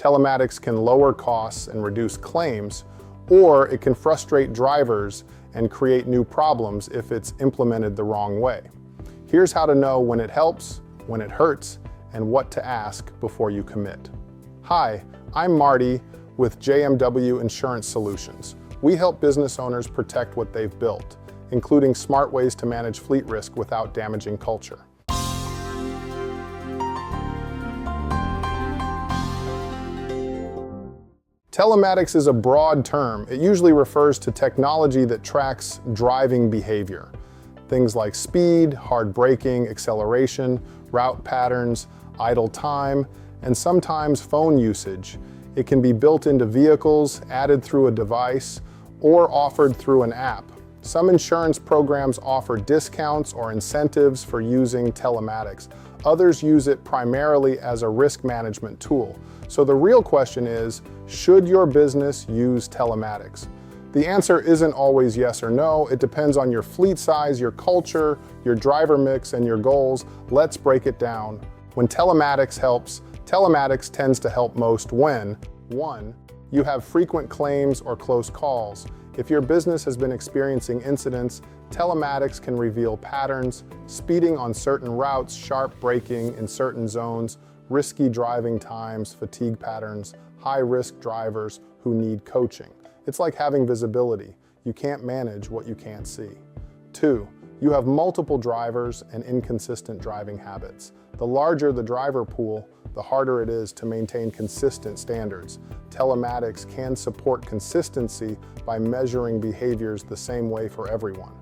Telematics can lower costs and reduce claims, or it can frustrate drivers and create new problems if it's implemented the wrong way. Here's how to know when it helps, when it hurts, and what to ask before you commit. Hi, I'm Marty with JMW Insurance Solutions. We help business owners protect what they've built, including smart ways to manage fleet risk without damaging culture. Telematics is a broad term. It usually refers to technology that tracks driving behavior. Things like speed, hard braking, acceleration, route patterns, idle time, and sometimes phone usage. It can be built into vehicles, added through a device, or offered through an app. Some insurance programs offer discounts or incentives for using telematics. Others use it primarily as a risk management tool. So the real question is, should your business use telematics? The answer isn't always yes or no. It depends on your fleet size, your culture, your driver mix, and your goals. Let's break it down. When telematics helps, telematics tends to help most when 1. You have frequent claims or close calls. If your business has been experiencing incidents, telematics can reveal patterns, speeding on certain routes, sharp braking in certain zones, risky driving times, fatigue patterns, high-risk drivers who need coaching. It's like having visibility. You can't manage what you can't see. 2. You have multiple drivers and inconsistent driving habits. The larger the driver pool, the harder it is to maintain consistent standards. Telematics can support consistency by measuring behaviors the same way for everyone.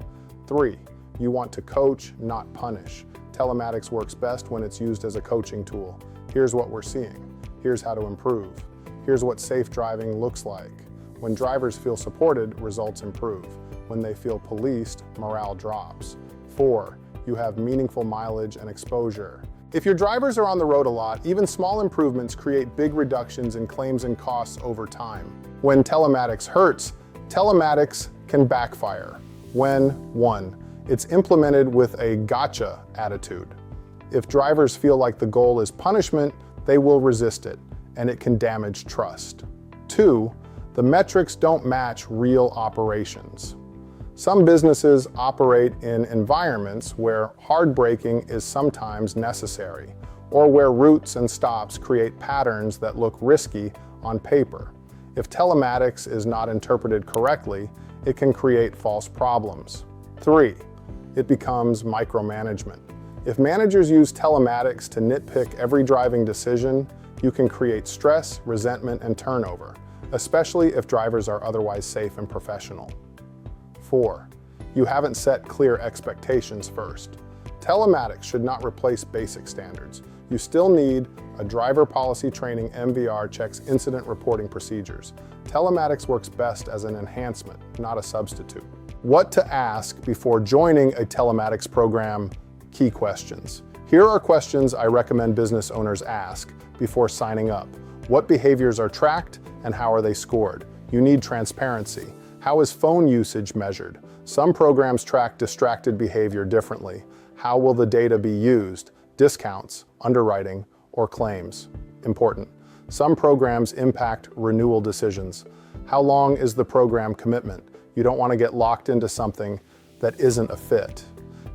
3. You want to coach, not punish. Telematics works best when it's used as a coaching tool. Here's what we're seeing. Here's how to improve. Here's what safe driving looks like. When drivers feel supported, results improve. When they feel policed, morale drops. 4. You have meaningful mileage and exposure. If your drivers are on the road a lot, even small improvements create big reductions in claims and costs over time. When telematics hurts, telematics can backfire. When 1. It's implemented with a gotcha attitude. If drivers feel like the goal is punishment, they will resist it, and it can damage trust. 2. The metrics don't match real operations. Some businesses operate in environments where hard braking is sometimes necessary, or where routes and stops create patterns that look risky on paper. If telematics is not interpreted correctly, it can create false problems. 3. It becomes micromanagement. If managers use telematics to nitpick every driving decision, you can create stress, resentment, and turnover, especially if drivers are otherwise safe and professional. 4. You haven't set clear expectations first. Telematics should not replace basic standards. You still need a driver policy training MVR checks incident reporting procedures. Telematics works best as an enhancement, not a substitute. What to ask before joining a telematics program? Key questions. Here are questions I recommend business owners ask before signing up. What behaviors are tracked and how are they scored? You need transparency. How is phone usage measured? Some programs track distracted behavior differently. How will the data be used? Discounts, underwriting, or claims? Important. Some programs impact renewal decisions. How long is the program commitment? You don't want to get locked into something that isn't a fit.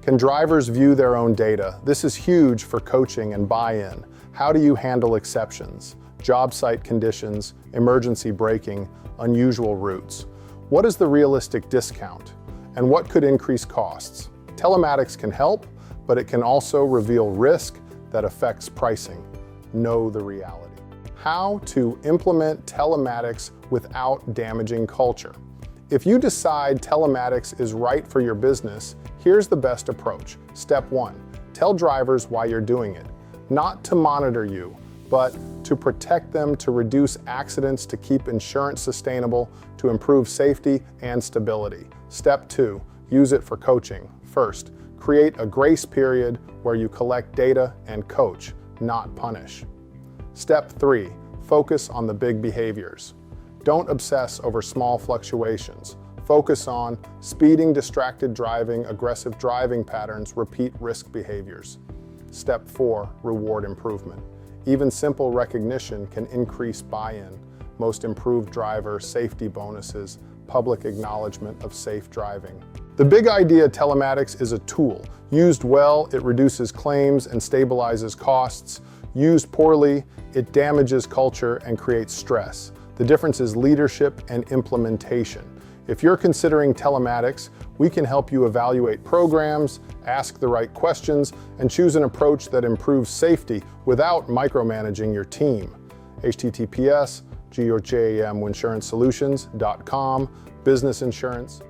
Can drivers view their own data? This is huge for coaching and buy-in. How do you handle exceptions? Job site conditions, emergency braking, unusual routes. What is the realistic discount? And what could increase costs? Telematics can help, but it can also reveal risk that affects pricing. Know the reality. How to implement telematics without damaging culture. If you decide telematics is right for your business, here's the best approach. Step 1, tell drivers why you're doing it. Not to monitor you, but to protect them, to reduce accidents, to keep insurance sustainable, to improve safety and stability. Step 2, use it for coaching. First, create a grace period where you collect data and coach, not punish. Step 3, focus on the big behaviors. Don't obsess over small fluctuations. Focus on speeding, distracted driving, aggressive driving patterns, repeat risk behaviors. Step 4, reward improvement. Even simple recognition can increase buy-in, most improved driver, safety bonuses, public acknowledgement of safe driving. The big idea telematics is a tool. Used well, it reduces claims and stabilizes costs. Used poorly, it damages culture and creates stress. The difference is leadership and implementation. If you're considering telematics, we can help you evaluate programs, ask the right questions, and choose an approach that improves safety without micromanaging your team. https://JMW Insurance Solutions.com, business insurance.